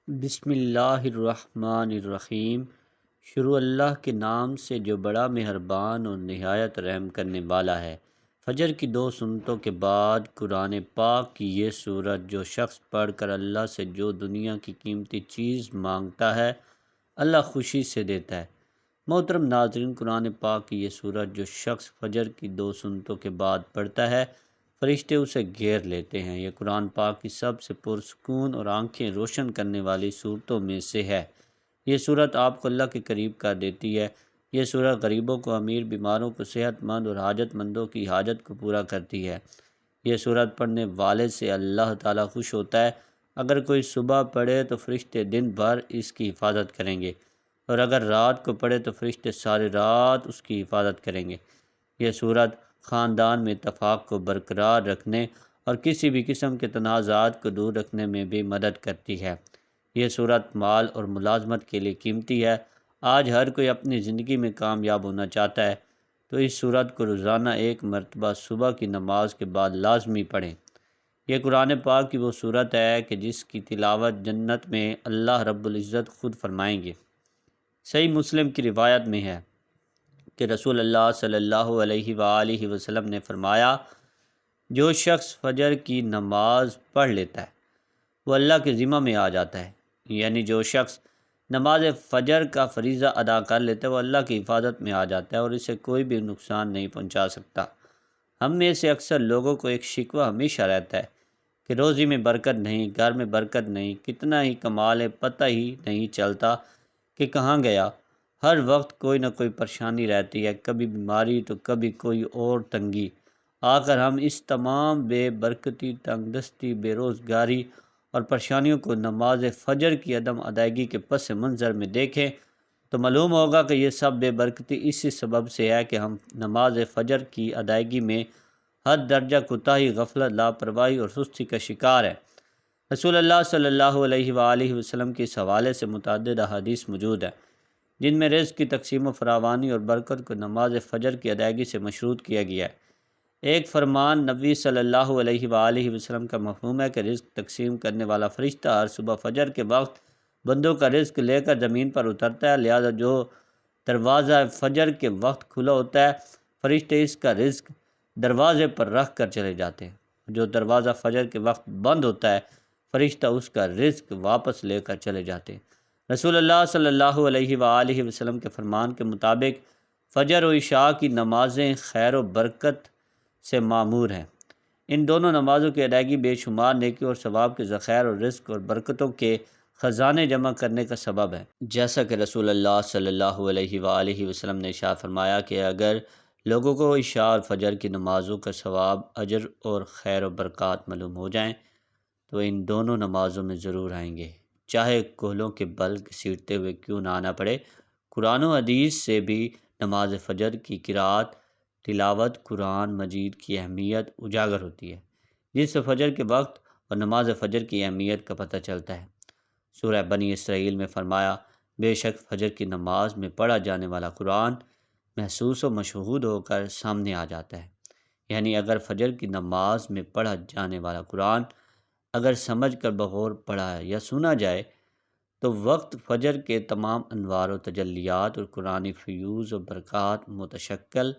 بسم اللہ الرحمن الرحیم۔ شروع اللہ کے نام سے جو بڑا مہربان اور نہایت رحم کرنے والا ہے۔ فجر کی 2 سنتوں کے بعد قرآن پاک کی یہ سورت جو شخص پڑھ کر اللہ سے جو دنیا کی قیمتی چیز مانگتا ہے، اللہ خوشی سے دیتا ہے۔ محترم ناظرین، قرآن پاک کی یہ سورت جو شخص فجر کی 2 سنتوں کے بعد پڑھتا ہے، فرشتے اسے گھیر لیتے ہیں۔ یہ قرآن پاک کی سب سے پرسکون اور آنکھیں روشن کرنے والی صورتوں میں سے ہے۔ یہ صورت آپ کو اللہ کے قریب کر دیتی ہے۔ یہ صورت غریبوں کو، امیر، بیماروں کو، صحت مند اور حاجت مندوں کی حاجت کو پورا کرتی ہے۔ یہ صورت پڑھنے والے سے اللہ تعالیٰ خوش ہوتا ہے۔ اگر کوئی صبح پڑھے تو فرشتے دن بھر اس کی حفاظت کریں گے، اور اگر رات کو پڑھے تو فرشتے ساری رات اس کی حفاظت کریں گے۔ یہ صورت خاندان میں اتفاق کو برقرار رکھنے اور کسی بھی قسم کے تنازعات کو دور رکھنے میں بھی مدد کرتی ہے۔ یہ صورت مال اور ملازمت کے لیے قیمتی ہے۔ آج ہر کوئی اپنی زندگی میں کامیاب ہونا چاہتا ہے، تو اس صورت کو روزانہ 1 مرتبہ صبح کی نماز کے بعد لازمی پڑھیں۔ یہ قرآن پاک کی وہ صورت ہے کہ جس کی تلاوت جنت میں اللہ رب العزت خود فرمائیں گے۔ صحیح مسلم کی روایت میں ہے کہ رسول اللہ صلی اللہ علیہ وآلہ وسلم نے فرمایا، جو شخص فجر کی نماز پڑھ لیتا ہے وہ اللہ کے ذمہ میں آ جاتا ہے۔ یعنی جو شخص نماز فجر کا فریضہ ادا کر لیتا ہے وہ اللہ کی حفاظت میں آ جاتا ہے اور اسے کوئی بھی نقصان نہیں پہنچا سکتا۔ ہم میں سے اکثر لوگوں کو ایک شکوہ ہمیشہ رہتا ہے کہ روزی میں برکت نہیں، گھر میں برکت نہیں، کتنا ہی کما لے پتہ ہی نہیں چلتا کہ کہاں گیا۔ ہر وقت کوئی نہ کوئی پریشانی رہتی ہے، کبھی بیماری تو کبھی کوئی اور تنگی۔ آخر ہم اس تمام بے برکتی، تنگ دستی، بے روزگاری اور پریشانیوں کو نماز فجر کی عدم ادائیگی کے پس منظر میں دیکھیں تو معلوم ہوگا کہ یہ سب بے برکتی اسی سبب سے ہے کہ ہم نماز فجر کی ادائیگی میں حد درجہ کوتاہی، غفلت، لاپرواہی اور سستی کا شکار ہے۔ رسول اللہ صلی اللہ علیہ وآلہ وسلم کے اس حوالے سے متعدد احادیث موجود ہیں جن میں رزق کی تقسیم و فراوانی اور برکت کو نماز فجر کی ادائیگی سے مشروط کیا گیا ہے۔ ایک فرمان نبی صلی اللہ علیہ وآلہ وسلم کا مفہوم ہے کہ رزق تقسیم کرنے والا فرشتہ ہر صبح فجر کے وقت بندوں کا رزق لے کر زمین پر اترتا ہے، لہذا جو دروازہ فجر کے وقت کھلا ہوتا ہے فرشتے اس کا رزق دروازے پر رکھ کر چلے جاتے ہیں۔ جو دروازہ فجر کے وقت بند ہوتا ہے فرشتہ اس کا رزق واپس لے کر چلے جاتے ہیں۔ رسول اللہ صلی اللہ علیہ وآلہ وسلم کے فرمان کے مطابق فجر و عشاء کی نمازیں خیر و برکت سے معمور ہیں۔ ان دونوں نمازوں کی ادائیگی بے شمار نیکی اور ثواب کے ذخائر اور رزق اور برکتوں کے خزانے جمع کرنے کا سبب ہے۔ جیسا کہ رسول اللہ صلی اللہ علیہ وآلہ وسلم نے ارشاد فرمایا کہ اگر لوگوں کو عشاء اور فجر کی نمازوں کا ثواب، اجر اور خیر و برکات معلوم ہو جائیں تو ان دونوں نمازوں میں ضرور آئیں گے، چاہے کوہلوں کے بل گھسیٹتے ہوئے کیوں نہ آنا پڑے۔ قرآن و حدیث سے بھی نماز فجر کی قرات، تلاوت قرآن مجید کی اہمیت اجاگر ہوتی ہے، جس سے فجر کے وقت اور نماز فجر کی اہمیت کا پتہ چلتا ہے۔ سورہ بنی اسرائیل میں فرمایا، بے شک فجر کی نماز میں پڑھا جانے والا قرآن محسوس و مشہود ہو کر سامنے آ جاتا ہے۔ یعنی اگر فجر کی نماز میں پڑھا جانے والا قرآن اگر سمجھ کر بغور پڑھا یا سنا جائے تو وقت فجر کے تمام انوار و تجلیات اور قرآنی فیوز و برکات متشکل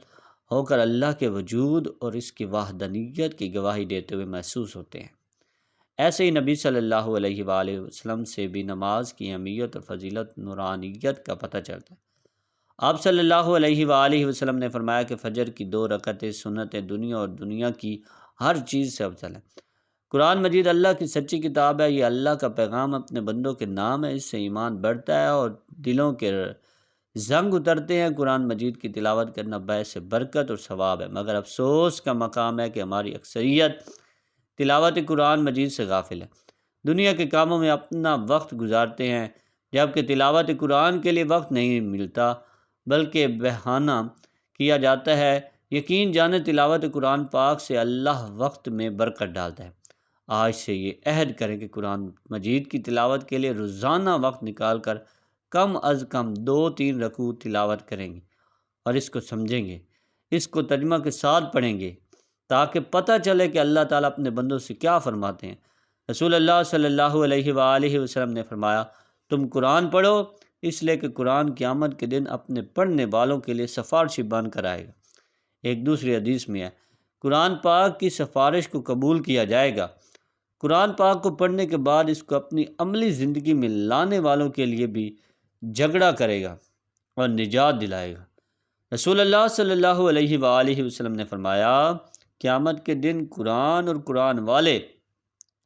ہو کر اللہ کے وجود اور اس کی وحدانیت کی گواہی دیتے ہوئے محسوس ہوتے ہیں۔ ایسے ہی نبی صلی اللہ علیہ وآلہ وسلم سے بھی نماز کی اہمیت اور فضیلت نورانیت کا پتہ چلتا ہے۔ آپ صلی اللہ علیہ وآلہ وسلم نے فرمایا کہ فجر کی 2 رکعتیں سنت دنیا اور دنیا کی ہر چیز سے افضل ہیں۔ قرآن مجید اللہ کی سچی کتاب ہے، یہ اللہ کا پیغام اپنے بندوں کے نام ہے، اس سے ایمان بڑھتا ہے اور دلوں کے زنگ اترتے ہیں۔ قرآن مجید کی تلاوت کرنا باعث برکت اور ثواب ہے، مگر افسوس کا مقام ہے کہ ہماری اکثریت تلاوت قرآن مجید سے غافل ہے، دنیا کے کاموں میں اپنا وقت گزارتے ہیں، جبکہ تلاوت قرآن کے لیے وقت نہیں ملتا بلکہ بہانہ کیا جاتا ہے۔ یقین جانے تلاوت قرآن پاک سے اللہ وقت میں برکت ڈالتا ہے۔ آج سے یہ عہد کریں کہ قرآن مجید کی تلاوت کے لیے روزانہ وقت نکال کر کم از کم 2-3 رکوع تلاوت کریں گے اور اس کو سمجھیں گے، اس کو ترجمہ کے ساتھ پڑھیں گے تاکہ پتہ چلے کہ اللہ تعالیٰ اپنے بندوں سے کیا فرماتے ہیں۔ رسول اللہ صلی اللہ علیہ وآلہ وسلم نے فرمایا، تم قرآن پڑھو، اس لیے کہ قرآن قیامت کے دن اپنے پڑھنے والوں کے لیے سفارشی بن کر آئے گا۔ ایک دوسری حدیث میں ہے، قرآن پاک کی سفارش کو قبول کیا جائے گا۔ قرآن پاک کو پڑھنے کے بعد اس کو اپنی عملی زندگی میں لانے والوں کے لیے بھی جھگڑا کرے گا اور نجات دلائے گا۔ رسول اللہ صلی اللہ علیہ وآلہ وسلم نے فرمایا، قیامت کے دن قرآن اور قرآن والے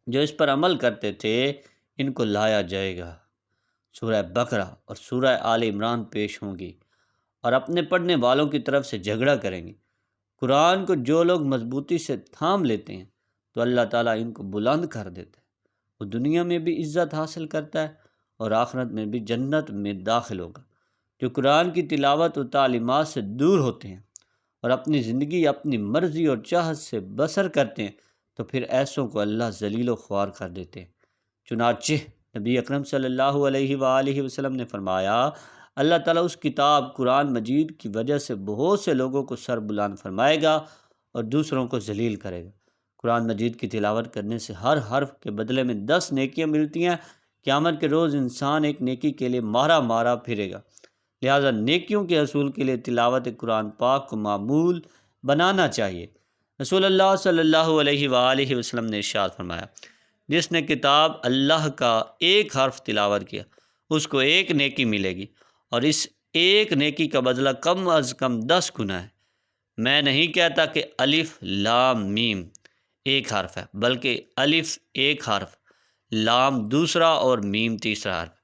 جو اس پر عمل کرتے تھے ان کو لایا جائے گا۔ سورہ بقرہ اور سورہ آل عمران پیش ہوں گی اور اپنے پڑھنے والوں کی طرف سے جھگڑا کریں گے۔ قرآن کو جو لوگ مضبوطی سے تھام لیتے ہیں تو اللہ تعالیٰ ان کو بلند کر دیتا ہے، وہ دنیا میں بھی عزت حاصل کرتا ہے اور آخرت میں بھی جنت میں داخل ہوگا۔ جو قرآن کی تلاوت و تعلیمات سے دور ہوتے ہیں اور اپنی زندگی اپنی مرضی اور چاہت سے بسر کرتے ہیں تو پھر ایسوں کو اللہ ذلیل و خوار کر دیتے ہیں۔ چنانچہ نبی اکرم صلی اللہ علیہ وآلہ وسلم نے فرمایا، اللہ تعالیٰ اس کتاب قرآن مجید کی وجہ سے بہت سے لوگوں کو سر بلند فرمائے گا اور دوسروں کو ذلیل کرے گا۔ قرآن مجید کی تلاوت کرنے سے ہر حرف کے بدلے میں 10 نیکیاں ملتی ہیں۔ قیامت کے روز انسان ایک نیکی کے لیے مارا مارا پھرے گا، لہٰذا نیکیوں کے حصول کے لیے تلاوت قرآن پاک کو معمول بنانا چاہیے۔ رسول اللہ صلی اللہ علیہ وآلہ وسلم نے ارشاد فرمایا، جس نے کتاب اللہ کا ایک حرف تلاوت کیا اس کو ایک نیکی ملے گی، اور اس ایک نیکی کا بدلہ کم از کم 10 گنا ہے۔ میں نہیں کہتا کہ الف لام میم ایک حرف ہے، بلکہ الف ایک حرف، لام دوسرا اور میم تیسرا حرف۔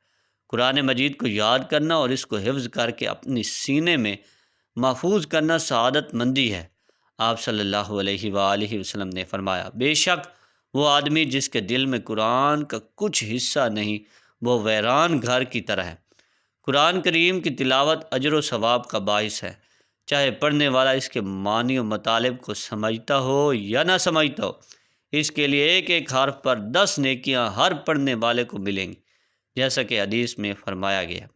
قرآن مجید کو یاد کرنا اور اس کو حفظ کر کے اپنی سینے میں محفوظ کرنا سعادت مندی ہے۔ آپ صلی اللہ علیہ وآلہ وسلم نے فرمایا، بے شک وہ آدمی جس کے دل میں قرآن کا کچھ حصہ نہیں وہ ویران گھر کی طرح ہے۔ قرآن کریم کی تلاوت اجر و ثواب کا باعث ہے، چاہے پڑھنے والا اس کے معنی و مطالب کو سمجھتا ہو یا نہ سمجھتا ہو۔ اس کے لیے ایک ایک حرف پر 10 نیکیاں ہر پڑھنے والے کو ملیں گی، جیسا کہ حدیث میں فرمایا گیا۔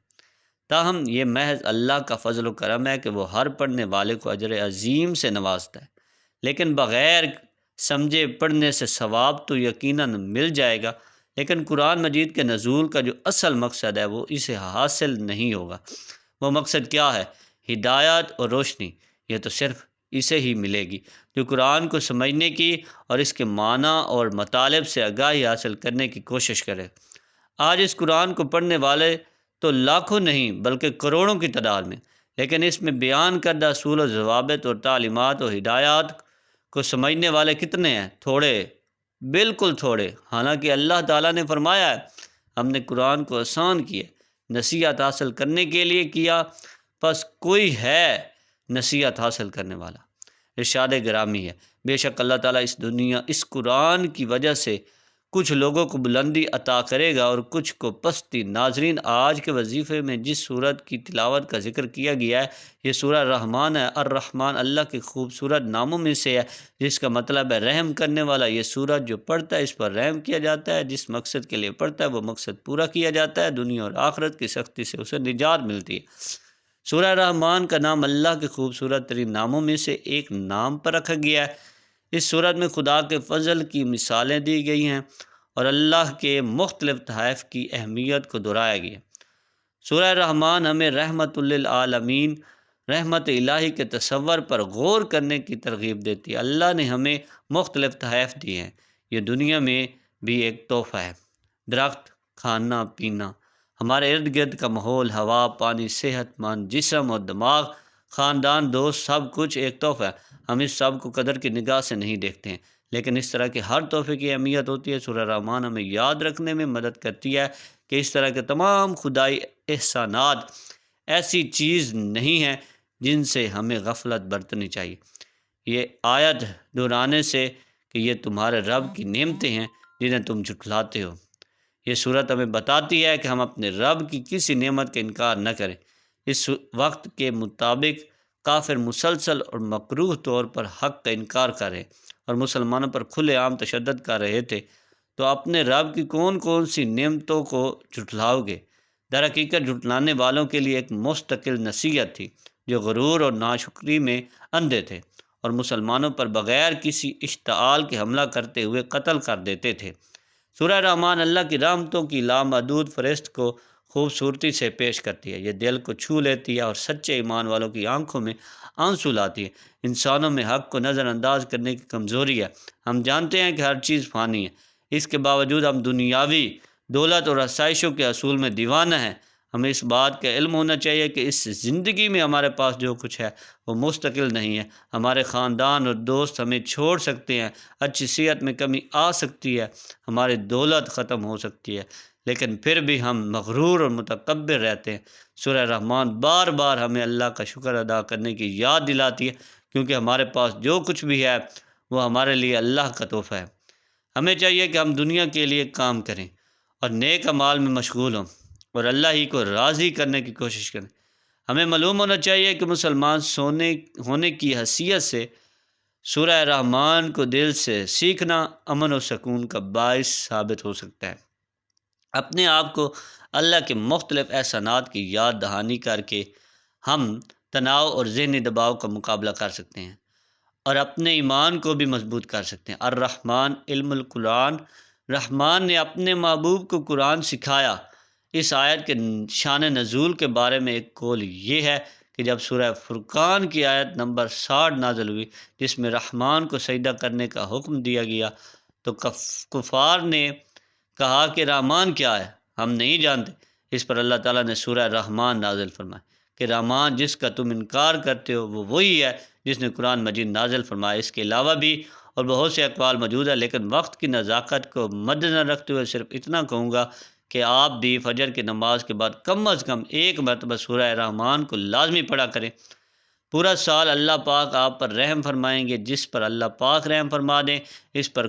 تاہم یہ محض اللہ کا فضل و کرم ہے کہ وہ ہر پڑھنے والے کو اجر عظیم سے نوازتا ہے، لیکن بغیر سمجھے پڑھنے سے ثواب تو یقیناً مل جائے گا، لیکن قرآن مجید کے نزول کا جو اصل مقصد ہے وہ اسے حاصل نہیں ہوگا۔ وہ مقصد کیا ہے؟ ہدایت اور روشنی۔ یہ تو صرف اسے ہی ملے گی جو قرآن کو سمجھنے کی اور اس کے معنی اور مطالب سے آگاہی حاصل کرنے کی کوشش کرے۔ آج اس قرآن کو پڑھنے والے تو لاکھوں نہیں بلکہ کروڑوں کی تعداد میں، لیکن اس میں بیان کردہ اصول و ضوابط اور تعلیمات و ہدایات کو سمجھنے والے کتنے ہیں؟ تھوڑے، بالکل تھوڑے۔ حالانکہ اللہ تعالیٰ نے فرمایا ہے، ہم نے قرآن کو آسان کیا، نصیحت حاصل کرنے کے لیے کیا، پس کوئی ہے نصیحت حاصل کرنے والا۔ ارشاد گرامی ہے، بے شک اللہ تعالیٰ اس قرآن کی وجہ سے کچھ لوگوں کو بلندی عطا کرے گا اور کچھ کو پستی۔ ناظرین، آج کے وظیفے میں جس سورت کی تلاوت کا ذکر کیا گیا ہے یہ سورہ رحمان ہے۔ الرحمن اللہ کے خوبصورت ناموں میں سے ہے، جس کا مطلب ہے رحم کرنے والا۔ یہ سورت جو پڑھتا ہے اس پر رحم کیا جاتا ہے، جس مقصد کے لیے پڑھتا ہے وہ مقصد پورا کیا جاتا ہے، دنیا اور آخرت کی سختی سے اسے نجات ملتی ہے۔ سورہ رحمان کا نام اللہ کے خوبصورت ترین ناموں میں سے ایک نام پر رکھا گیا ہے۔ اس سورت میں خدا کے فضل کی مثالیں دی گئی ہیں اور اللہ کے مختلف تحائف کی اہمیت کو دہرایا گیا۔ سورہ رحمان ہمیں رحمت للعالمین، رحمت الہی کے تصور پر غور کرنے کی ترغیب دیتی ہے۔ اللہ نے ہمیں مختلف تحائف دیے ہیں، یہ دنیا میں بھی ایک تحفہ ہے۔ درخت، کھانا پینا، ہمارے ارد گرد کا ماحول، ہوا، پانی، صحت مند جسم اور دماغ، خاندان، دوست، سب کچھ ایک تحفہ ہے۔ ہم اس سب کو قدر کی نگاہ سے نہیں دیکھتے ہیں، لیکن اس طرح کے ہر تحفے کی اہمیت ہوتی ہے۔ سورہ رحمان ہمیں یاد رکھنے میں مدد کرتی ہے کہ اس طرح کے تمام خدائی احسانات ایسی چیز نہیں ہیں جن سے ہمیں غفلت برتنی چاہیے۔ یہ آیت دہرانے سے کہ یہ تمہارے رب کی نعمتیں ہیں جنہیں تم جھٹلاتے ہو۔ یہ صورت ہمیں بتاتی ہے کہ ہم اپنے رب کی کسی نعمت کا انکار نہ کریں۔ اس وقت کے مطابق کافر مسلسل اور مکروہ طور پر حق کا انکار کر رہے اور مسلمانوں پر کھلے عام تشدد کر رہے تھے، تو اپنے رب کی کون کون سی نعمتوں کو جھٹلاؤ گے؟ در حقیقت جھٹلانے والوں کے لیے ایک مستقل نصیحت تھی، جو غرور اور ناشکری میں اندھے تھے اور مسلمانوں پر بغیر کسی اشتعال کے حملہ کرتے ہوئے قتل کر دیتے تھے۔ سورہ رحمان اللہ کی رحمتوں کی لامحدود فہرست کو خوبصورتی سے پیش کرتی ہے۔ یہ دل کو چھو لیتی ہے اور سچے ایمان والوں کی آنکھوں میں آنسو لاتی ہے۔ انسانوں میں حق کو نظر انداز کرنے کی کمزوری ہے۔ ہم جانتے ہیں کہ ہر چیز فانی ہے، اس کے باوجود ہم دنیاوی دولت اور آسائشوں کے اصول میں دیوانہ ہیں۔ ہمیں اس بات کا علم ہونا چاہیے کہ اس زندگی میں ہمارے پاس جو کچھ ہے وہ مستقل نہیں ہے۔ ہمارے خاندان اور دوست ہمیں چھوڑ سکتے ہیں، اچھی صحت میں کمی آ سکتی ہے، ہماری دولت ختم ہو سکتی ہے، لیکن پھر بھی ہم مغرور اور متکبر رہتے ہیں۔ سورہ رحمان بار بار ہمیں اللہ کا شکر ادا کرنے کی یاد دلاتی ہے، کیونکہ ہمارے پاس جو کچھ بھی ہے وہ ہمارے لیے اللہ کا تحفہ ہے۔ ہمیں چاہیے کہ ہم دنیا کے لیے کام کریں اور نیک اعمال میں مشغول ہوں اور اللہ ہی کو راضی کرنے کی کوشش کریں۔ ہمیں معلوم ہونا چاہیے کہ مسلمان ہونے کی حیثیت سے سورہ رحمان کو دل سے سیکھنا امن و سکون کا باعث ثابت ہو سکتا ہے۔ اپنے آپ کو اللہ کے مختلف احسانات کی یاد دہانی کر کے ہم تناؤ اور ذہنی دباؤ کا مقابلہ کر سکتے ہیں اور اپنے ایمان کو بھی مضبوط کر سکتے ہیں۔ الرحمن علم القرآن، رحمان نے اپنے محبوب کو قرآن سکھایا۔ اس آیت کے شان نزول کے بارے میں ایک قول یہ ہے کہ جب سورہ فرقان کی آیت نمبر 60 نازل ہوئی، جس میں رحمان کو سجدہ کرنے کا حکم دیا گیا، تو کفار نے کہا کہ رحمان کیا ہے، ہم نہیں جانتے۔ اس پر اللہ تعالیٰ نے سورہ رحمان نازل فرمایا کہ رحمان جس کا تم انکار کرتے ہو وہ وہی ہے جس نے قرآن مجید نازل فرمایا۔ اس کے علاوہ بھی اور بہت سے اقوال موجود ہیں، لیکن وقت کی نزاکت کو مد نظر رکھتے ہوئے صرف اتنا کہوں گا کہ آپ بھی فجر کی نماز کے بعد کم از کم ایک مرتبہ سورہ رحمان کو لازمی پڑھا کریں۔ پورا سال اللہ پاک آپ پر رحم فرمائیں گے۔ جس پر اللہ پاک رحم فرما دیں، اس پر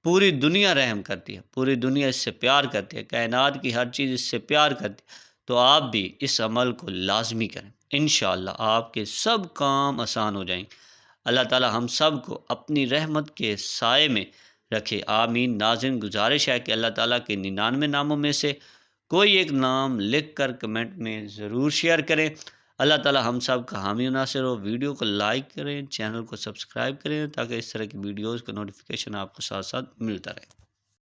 پوری دنیا رحم کرتی ہے، پوری دنیا اس سے پیار کرتی ہے، کائنات کی ہر چیز اس سے پیار کرتی ہے۔ تو آپ بھی اس عمل کو لازمی کریں، انشاءاللہ آپ کے سب کام آسان ہو جائیں گے۔ اللہ تعالی ہم سب کو اپنی رحمت کے سائے میں رکھے، آمین۔ ناظرین، گزارش ہے کہ اللہ تعالیٰ کے 99 ناموں میں سے کوئی ایک نام لکھ کر کمنٹ میں ضرور شیئر کریں۔ اللہ تعالیٰ ہم سب کا حامی و ناصر ہو۔ ویڈیو کو لائک کریں، چینل کو سبسکرائب کریں تاکہ اس طرح کی ویڈیوز کا نوٹیفیکیشن آپ کو ساتھ ساتھ ملتا رہے۔